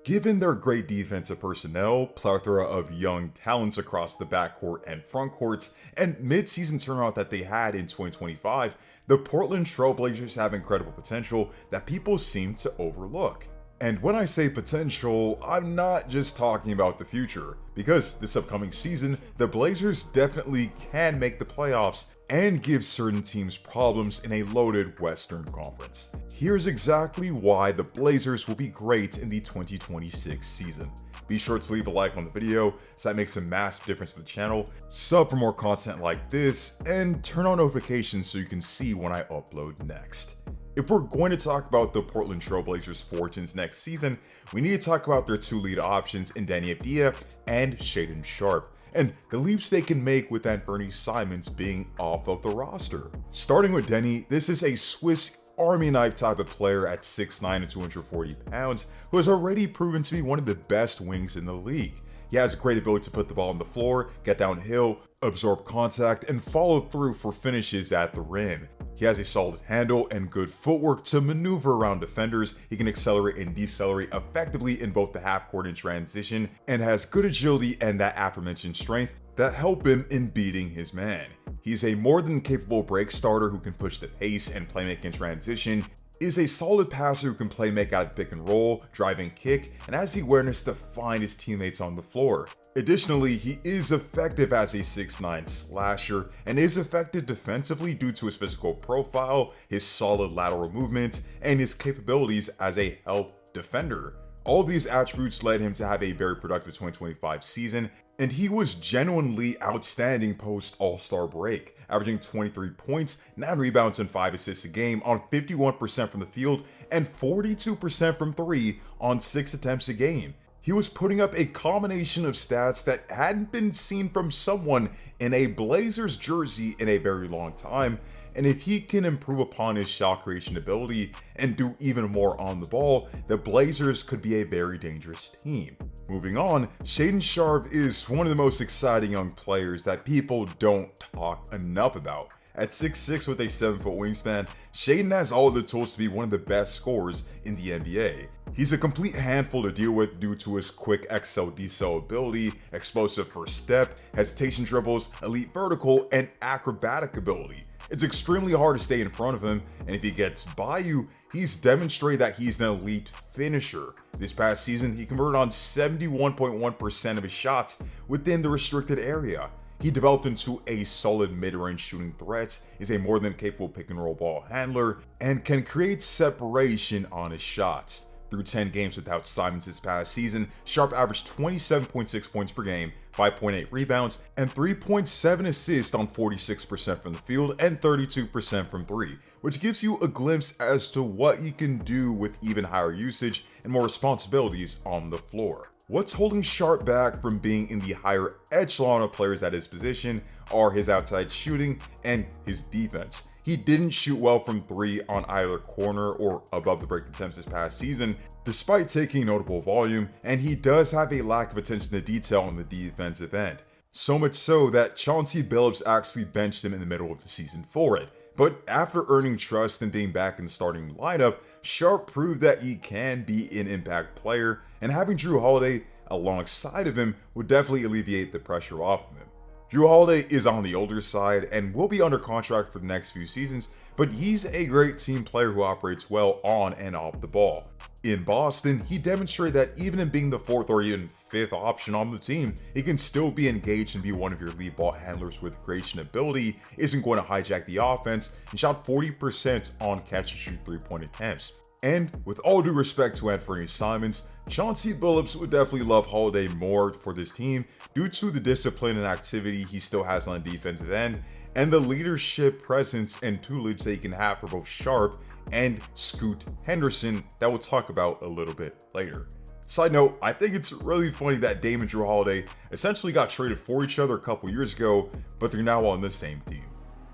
Given their great defensive personnel, plethora of young talents across the backcourt and frontcourts, and mid-season turnaround that they had in 2025, the Portland Trail Blazers have incredible potential that people seem to overlook. And when I say potential, I'm not just talking about the future, because this upcoming season, the Blazers definitely can make the playoffs and give certain teams problems in a loaded Western Conference. Here's exactly why the Blazers will be great in the 2026 season. Be sure to leave a like on the video, so that makes a massive difference for the channel, sub for more content like this, and turn on notifications so you can see when I upload next. If we're going to talk about the Portland Trail Blazers' fortunes next season, we need to talk about their two lead options in Deni Avdija and Shaedon Sharpe, and the leaps they can make with Anfernee Simons being off of the roster. Starting with Deni, this is a Swiss Army knife type of player at 6'9 and 240 pounds who has already proven to be one of the best wings in the league. He has a great ability to put the ball on the floor, get downhill, absorb contact, and follow through for finishes at the rim. He has a solid handle and good footwork to maneuver around defenders. He can accelerate and decelerate effectively in both the half court and transition, and has good agility and that aforementioned strength that help him in beating his man. He's a more than capable break starter who can push the pace and play make in transition, is a solid passer who can play make out of pick and roll, drive and kick, and has the awareness to find his teammates on the floor. Additionally, he is effective as a 6'9 slasher and is effective defensively due to his physical profile, his solid lateral movement, and his capabilities as a help defender. All these attributes led him to have a very productive 2025 season, and he was genuinely outstanding post All-Star break, averaging 23 points, 9 rebounds, and 5 assists a game on 51% from the field and 42% from 3 on 6 attempts a game. He was putting up a combination of stats that hadn't been seen from someone in a Blazers jersey in a very long time, and if he can improve upon his shot creation ability and do even more on the ball, the Blazers could be a very dangerous team. Moving on, Shaedon Sharpe is one of the most exciting young players that people don't talk enough about. At 6'6 with a 7-foot wingspan, Shaedon has all the tools to be one of the best scorers in the NBA. He's a complete handful to deal with due to his quick XL-DCL ability, explosive first step, hesitation dribbles, elite vertical, and acrobatic ability. It's extremely hard to stay in front of him, and if he gets by you, he's demonstrated that he's an elite finisher. This past season, he converted on 71.1% of his shots within the restricted area. He developed into a solid mid-range shooting threat, is a more than capable pick-and-roll ball handler, and can create separation on his shots. Through 10 games without Simons this past season, Sharpe averaged 27.6 points per game, 5.8 rebounds, and 3.7 assists on 46% from the field and 32% from 3, which gives you a glimpse as to what he can do with even higher usage and more responsibilities on the floor. What's holding Sharpe back from being in the higher echelon of players at his position are his outside shooting and his defense. He didn't shoot well from 3 on either corner or above the break attempts this past season, despite taking notable volume, and he does have a lack of attention to detail on the defensive end. So much so that Chauncey Billups actually benched him in the middle of the season for it. But after earning trust and being back in the starting lineup, Sharpe proved that he can be an impact player, and having Jrue Holiday alongside of him would definitely alleviate the pressure off of him. Jrue Holiday is on the older side and will be under contract for the next few seasons, but he's a great team player who operates well on and off the ball. In Boston, he demonstrated that even in being the 4th or even 5th option on the team, he can still be engaged and be one of your lead ball handlers with creation ability, isn't going to hijack the offense, and shot 40% on catch and shoot 3-point attempts. And with all due respect to Anfernee Simons, Chauncey Billups would definitely love Holiday more for this team due to the discipline and activity he still has on the defensive end, and the leadership presence and tutelage that he can have for both Sharpe and Scoot Henderson that we'll talk about a little bit later. Side note, I think it's really funny that Dame and Jrue Holiday essentially got traded for each other a couple years ago, but they're now on the same team.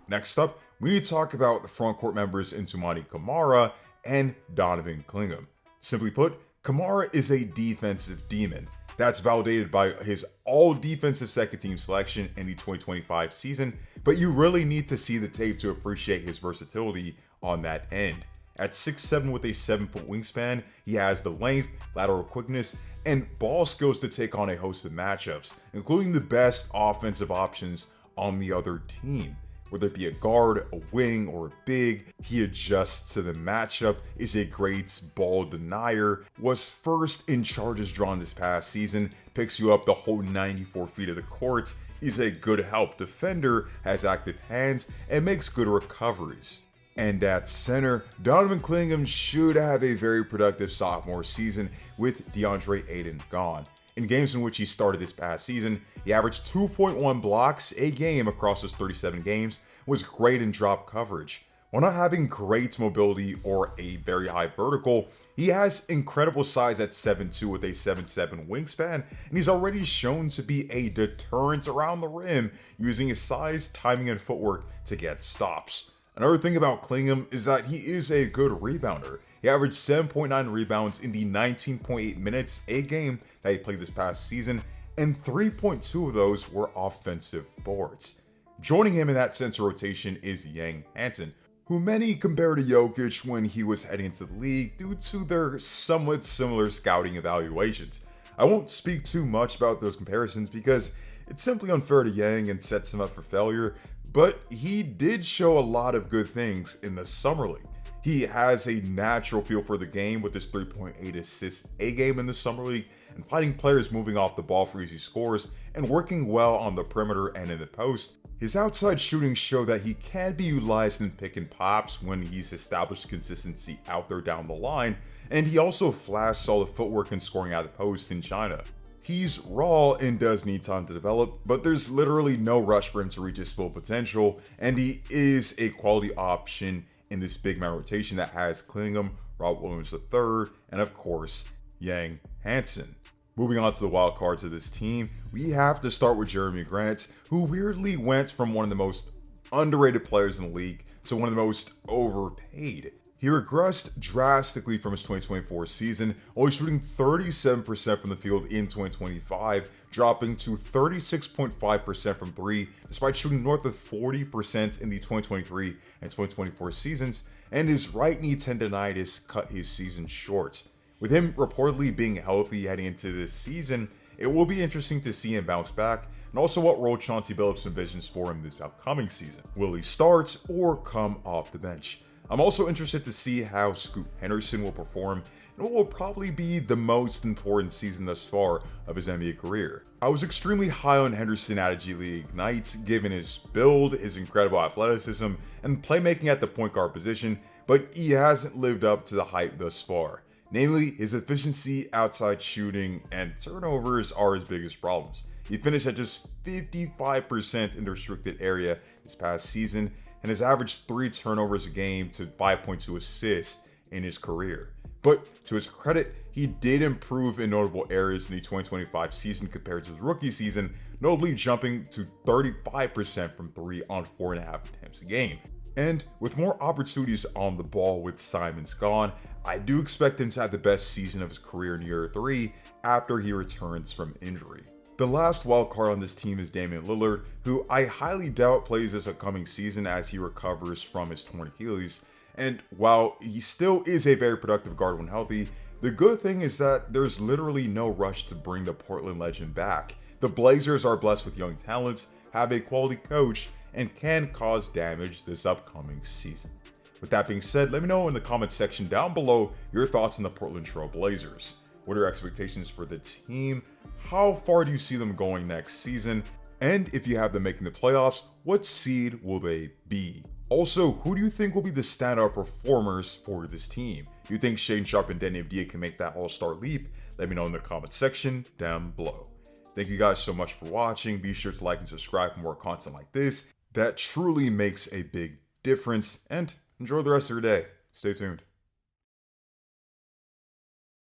Next up, we need to talk about the frontcourt members Ntumani Camara and Donovan Clingan. Simply put, Camara is a defensive demon. That's validated by his all-defensive second-team selection in the 2025 season, but you really need to see the tape to appreciate his versatility on that end. At 6'7" with a 7-foot wingspan, he has the length, lateral quickness, and ball skills to take on a host of matchups, including the best offensive options on the other team. Whether it be a guard, a wing, or a big, he adjusts to the matchup, is a great ball denier, was first in charges drawn this past season, picks you up the whole 94 feet of the court, is a good help defender, has active hands, and makes good recoveries. And at center, Donovan Clingan should have a very productive sophomore season with DeAndre Ayton gone. In games in which he started this past season, he averaged 2.1 blocks a game across his 37 games, was great in drop coverage. While not having great mobility or a very high vertical, he has incredible size at 7'2" with a 7'7" wingspan, and he's already shown to be a deterrent around the rim, using his size, timing, and footwork to get stops. Another thing about Clingan is that he is a good rebounder. He averaged 7.9 rebounds in the 19.8 minutes a game that he played this past season, and 3.2 of those were offensive boards. Joining him in that center rotation is Hansen, who many compare to Jokic when he was heading into the league due to their somewhat similar scouting evaluations. I won't speak too much about those comparisons because it's simply unfair to Yang and sets him up for failure, but he did show a lot of good things in the Summer League. He has a natural feel for the game with his 3.8 assists a game in the Summer League, and finding players moving off the ball for easy scores, and working well on the perimeter and in the post. His outside shooting show that he can be utilized in pick and pops when he's established consistency out there down the line, and he also flashed solid footwork and scoring out of the post in China. He's raw and does need time to develop, but there's literally no rush for him to reach his full potential, and he is a quality option in this big man rotation that has Clingan, Rob Williams III, and of course, Hansen. Moving on to the wild cards of this team, we have to start with Jerami Grant, who weirdly went from one of the most underrated players in the league to one of the most overpaid. He regressed drastically from his 2024 season, only shooting 37% from the field in 2025, dropping to 36.5% from 3, despite shooting north of 40% in the 2023 and 2024 seasons, and his right knee tendonitis cut his season short. With him reportedly being healthy heading into this season, it will be interesting to see him bounce back, and also what role Chauncey Billups envisions for him this upcoming season. Will he start or come off the bench? I'm also interested to see how Scoot Henderson will perform in what will probably be the most important season thus far of his NBA career. I was extremely high on Henderson at a G League Ignite, given his build, his incredible athleticism, and playmaking at the point guard position, but he hasn't lived up to the hype thus far. Namely, his efficiency, outside shooting, and turnovers are his biggest problems. He finished at just 55% in the restricted area this past season, and has averaged 3 turnovers a game to 5.2 assists in his career. But to his credit, he did improve in notable areas in the 2025 season compared to his rookie season, notably jumping to 35% from 3 on 4.5 attempts a game. And with more opportunities on the ball with Simons gone, I do expect him to have the best season of his career in year 3 after he returns from injury. The last wild card on this team is Damian Lillard, who I highly doubt plays this upcoming season as he recovers from his torn Achilles. And while he still is a very productive guard when healthy, the good thing is that there's literally no rush to bring the Portland legend back. The Blazers are blessed with young talent, have a quality coach, and can cause damage this upcoming season. With that being said, let me know in the comment section down below your thoughts on the Portland Trail Blazers. What are your expectations for the team? How far do you see them going next season? And if you have them making the playoffs, what seed will they be? Also, who do you think will be the standout performers for this team? Do you think Shaedon Sharpe and Deni Avdija can make that all-star leap? Let me know in the comment section down below. Thank you guys so much for watching. Be sure to like and subscribe for more content like this. That truly makes a big difference, and enjoy the rest of your day. Stay tuned.